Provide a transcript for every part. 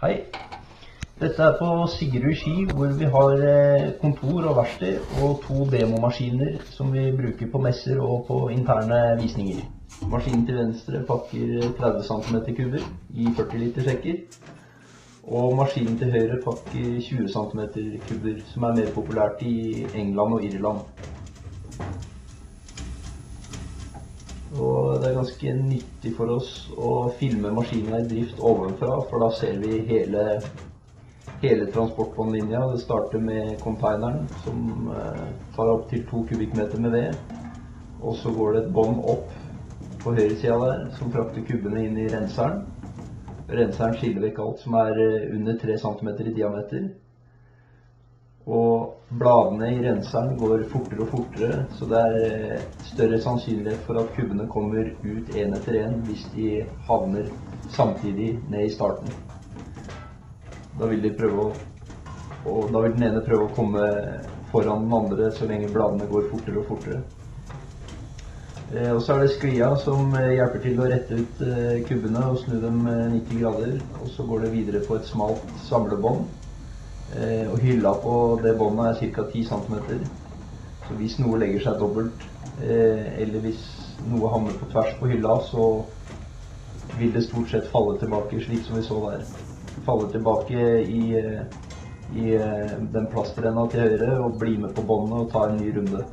Hei, dette på Sigrud Ski, hvor vi har kontor og verksted og 2 demomaskiner som vi bruker på messer og på interne visninger. Maskinen til venstre pakker 30 cm kubber i 40 liter sekker, og maskinen til høyre pakker 20 cm kubber, som mer populært i England og Irland. Og det ganske nyttig for oss å filme maskinen i drift ovenfra, for da ser vi hele transportbåndlinja. Det starter med containeren, som tar opp til 2 kubikkmeter med ved. Og så går det et bånd opp på høyre siden der, som frakter kubbene inn i renseren. Renseren skiller vekk alt som under 3 cm i diameter. Og bladene i renseren går fortere og fortere, så det større sannsynlighet for at kubbene kommer ut en etter en hvis de havner samtidig ned i starten. Da vil den ene prøve å komme foran den andre så lenge bladene går fortere og fortere. Og så det sklia som hjelper til å rette ut kubbene og snu dem 90 grader, og så går det videre på et smalt samlebånd. Og hylla på det båndet ca. 10 cm. Så hvis noe legger seg dobbelt, eller hvis noe havner på tvers på hylla, så vil det stort sett falle tilbake, slik som vi så der. Falle tilbake i den plasterenda til høyre og bli med på båndet og ta en ny runde.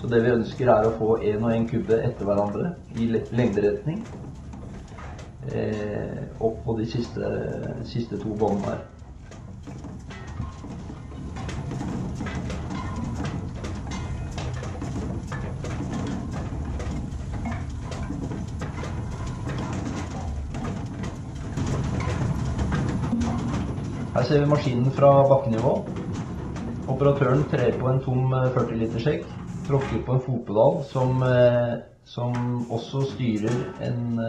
Så det vi ønsker å få en og en kubbe etter hverandre i lengderetning opp på de siste 2 båndene her. Her ser vi maskinen fra bakkenivå. Operatøren trer på en tom 40 liter sekk, tråkker på en fotpedal som også styrer en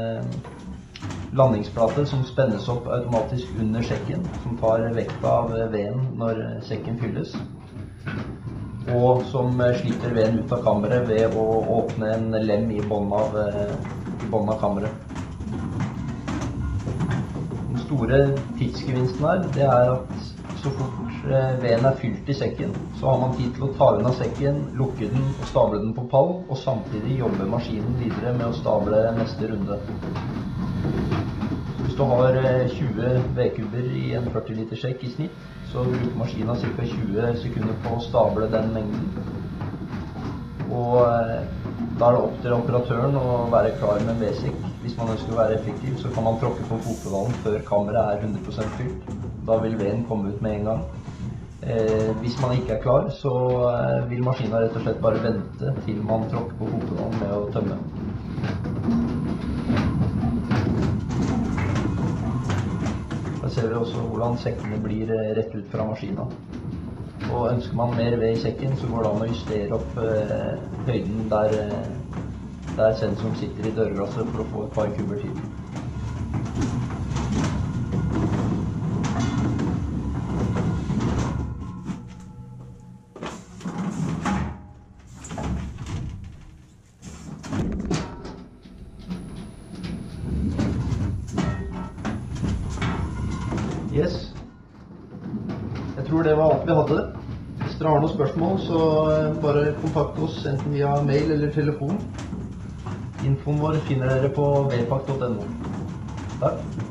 landingsplate som spennes opp automatisk under sekken, som tar vekta av veden når sekken fylles, og som slipper veden ut av kammeret ved å åpne en lem i bånden av kammeret. Den store tidsgevinsten her, det at så fort veden fylt i sekken, så har man tid til å ta unna sekken, lukke den og stable den på pall, og samtidig jobbe maskinen videre med å stable neste runde. Hvis du har 20 vedkubber i en 40 liter sekk i snitt, så bruker maskinen ca. 20 sekunder på å stable den mengden. Og da det opp til operatøren å være klar med en V-sekk. Hvis man ønsker å være effektiv, så kan man tråkke på fotpedalen før kammeret 100% fylt. Da vil veden komme ut med en gang. Hvis man ikke klar, så vil maskinen rett og slett bare vente til man tråkker på fotpedalen med å tømme. Da ser vi også hvordan sekkene blir rett ut fra maskinen. Og ønsker man mer ved i sekken, så går det an å justere opp høyden der sensoren sitter i dørglasset for å få et par kubber til. Yes. Jeg tror det var alt vi hadde. Hvis dere har noen spørsmål, så bare kontakt oss enten via mail eller telefon. Infoen vår finner dere på wpac.no. Takk.